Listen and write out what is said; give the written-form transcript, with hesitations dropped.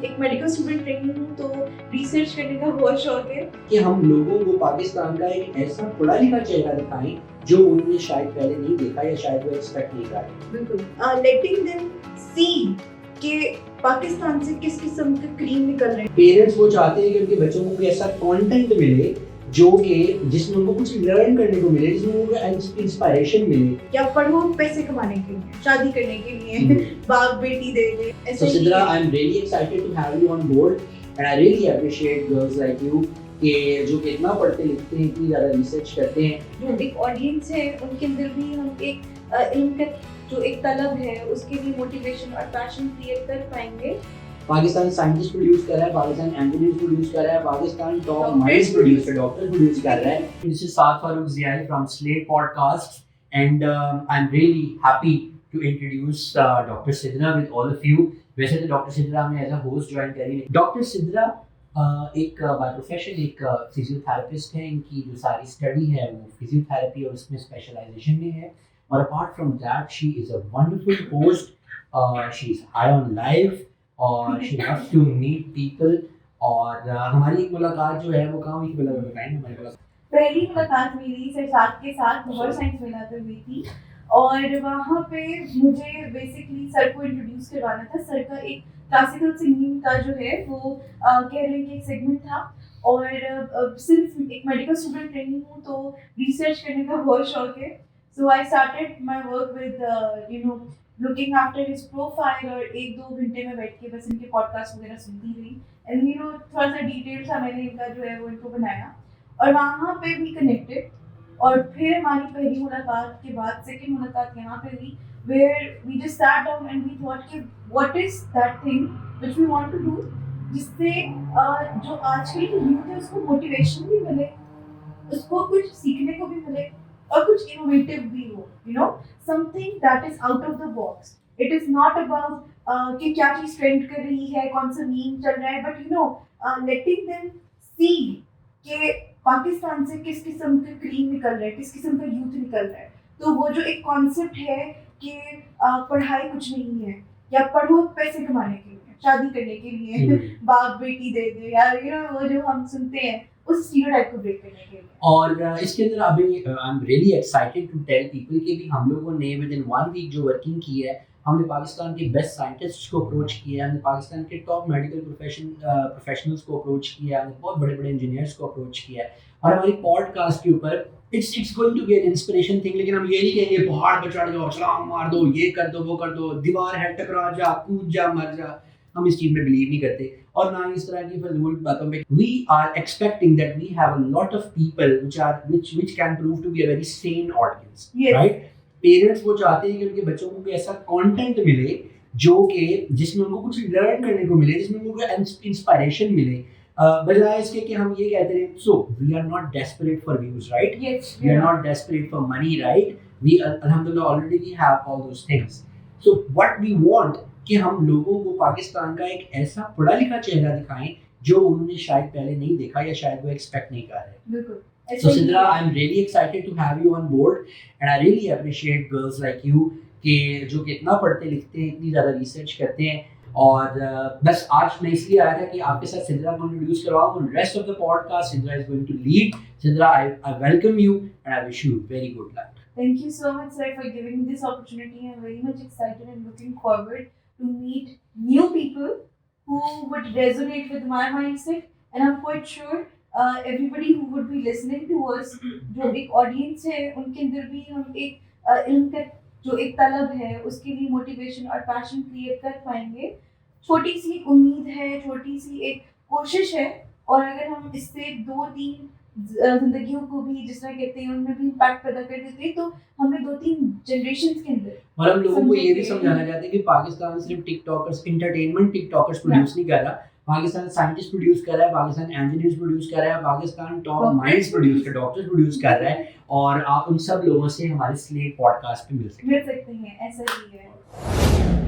एक medical student रही हूँ तो रिसर्च करने का बहुत शौक है कि हम लोगों को पाकिस्तान का एक ऐसा पढ़ा लिखा चेहरा दिखाएं जो उन्होंने शायद पहले नहीं देखा या शायद वो एक्सपेक्ट नहीं कर रहे। बिल्कुल लेटिंग देम सी कि पाकिस्तान से किस किस्म के क्रीम निकल रहे हैं। पेरेंट्स वो चाहते हैं कि उनके बच्चों को कोई ऐसा कंटेंट मिले जो कि जिसमें उनको कुछ लर्न करने को मिले, जिसमें उनको इंस्पिरेशन मिले। या पढ़ो पैसे कमाने के लिए, शादी करने के लिए, बाप बेटी दे दे। So Sidra, I'm really excited to have you on board and I really appreciate girls like you कि जो कितना पढ़ते लिखते हैं, इतनी ज़्यादा रिसर्च करते हैं। जो एक ऑडियंस है उनके अंदर भी हम एक इल्म का जो एक तलब है उसके लिए मोटिवेशन और पैशन क्रिएट कर पाएंगे। पाकिस्तान साइंटिस्ट प्रोड्यूस कर रहा है, पाकिस्तान इंजीनियर्स प्रोड्यूस कर रहा है, Pakistan top minds produce doctor produce कर रहा है। This is Saad Farooq Ziai from Slate Podcast and I'm really happy to introduce Dr. Sidra with all of you. वैसे तो डॉक्टर सिद्रा हमें एज अ होस्ट ज्वाइन करेंगे। डॉक्टर सिद्रा एक by profession एक physiotherapist है। इनकी जो सारी स्टडी है वो फिजियोथेरेपी और उसमें स्पेशलाइजेशन में है। और apart from that she is a wonderful host, she is high on life और she loves to meet people. और हमारी एक मुलाकात जो है वो कहाँ हुई थी, बताएं हमारी मुलाकात। पहली मुलाकात मेरी सर साथ के साथ मोबाइल साइंस मेला पे हुई थी और वहाँ पे मुझे बेसिकली सर को इंट्रोड्यूस करवाना था। सर का एक क्लासिकल सिंगिंग का जो है वो कह रहे हैं कि एक सेगमेंट था और सिर्फ एक मेडिकल स्टूडेंट रही हूँ तो रिसर्च करने का बहुत शौक है। So I started my work with looking after his profile और 1-2 घंटे में बैठ के बस इनके पॉडकास्ट वगैरह सुनती रही एंड थोड़ा सा डिटेल सा मैंने इनका जो है वो इनको बनाया और वहाँ पे भी कनेक्टेड। और फिर हमारी पहली मुलाकात के बाद सेकंड मुलाकात यहाँ पे हुई where we just sat down and we thought कि what is that thing which we want to do जिससे जो आजकल की यूथ है उसको मोटिवेशन भी मिले, उसको कुछ सीखने को भी मिले और कुछ इनोवेटिव भी हो, something that is out of the box. It is not about कि क्या चीज़ ट्रेंड कर रही है, कौन सा मीम चल रहा है, but letting them see कि पाकिस्तान से किस किस्म का क्रीम निकल रहा है, किस किस्म का यूथ निकल रहा है। तो वो जो एक कॉन्सेप्ट है कि पढ़ाई कुछ नहीं है या पढ़ो पैसे कमाने के लिए, शादी करने के लिए, बाप बेटी दे दे या वो जो हम सुनते हैं उस स्टीरियोटाइप को ब्रेक करने के लिए। और इसके अंदर अभी I am really excited to tell people कि भी हम लोगों ने विद इन 1 वीक जो वर्किंग की है, हमने पाकिस्तान के बेस्ट साइंटिस्ट्स को अप्रोच किया, हमने पाकिस्तान के टॉप मेडिकल प्रोफेशनल्स को अप्रोच किया, हमने बहुत बड़े बड़े इंजीनियर्स को अप्रोच किया है। और हमारी पॉडकास्ट के ऊपर it's going to be an inspiration thing. लेकिन हम ये नहीं कहेंगे पहाड़ पर चढ़ जाओ, छलांग मार दो, ये कर दो, वो कर दो, दीवार है टकरा जा, कूद जा, मर जा। हम इस चीज़ में बिलीव नहीं करते और ना इस तरह की फजूल बातों में। We are expecting that we have a lot of people which can prove to be a very sane audience, right? Parents वो चाहते हैं कि उनके बच्चों को ऐसा कंटेंट मिले जो कि जिसमें उनको कुछ लर्न करने को मिले, जिसमें उनको इंस्पिरेशन मिले, बजाय इसके कि हम ये कहते हैं so we are not desperate for views, right? We are not desperate for money, right? We अल्हम्दुलिल्लाह already we have all those things. So what we want कि हम लोगों को पाकिस्तान का एक ऐसा पढ़ा लिखा चेहरा दिखाएं जो उन्होंने शायद पहले नहीं देखा या शायद वो एक्सपेक्ट नहीं कर रहे। बिल्कुल। So Sidra, I'm really excited to have you on board and I really appreciate girls like you कि जो कि इतना पढ़ते लिखते हैं, इतनी ज़्यादा रिसर्च करते हैं। और बस आज मैं इसलिए आया था कि आपके साथ सिद्रा को इंट्रोड्यूस करवाऊँ। Rest of the podcast Sidra is going to lead. Sidra, I welcome you and I wish you very good luck. Thank you so much, sir, for giving me this opportunity. I'm very much excited and looking forward to meet new people who would resonate with my mindset and I'm quite sure everybody who would be listening to us, जो एक audience है उनके अंदर भी हम एक इल्म का जो एक तलब है उसके लिए मोटिवेशन और पैशन क्रिएट कर पाएंगे। छोटी सी उम्मीद है, छोटी सी एक कोशिश है और अगर हम इससे 2-3 जिंदगियों को भी जिस तरह कहते हैं उनमें भी इम्पैक्ट पैदा कर देते हैं तो हमें 2-3 जनरेशंस के अंदर। और हम लोगों को ये भी समझाना चाहते हैं कि पाकिस्तान सिर्फ टिकटॉकर्स, एंटरटेनमेंट टिकटॉकर्स प्रोड्यूस नहीं कर रहा, पाकिस्तान साइंटिस्ट प्रोड्यूस कर रहा है, पाकिस्तान इंजीनियर्स प्रोड्यूस कर रहा है, पाकिस्तान टॉप माइंड्स प्रोड्यूस कर, डॉक्टर्स प्रोड्यूस कर रहा है। और आप उन सब लोगों से हमारे स्लेट पॉडकास्ट पे मिल सकते हैं। ऐसा ही है।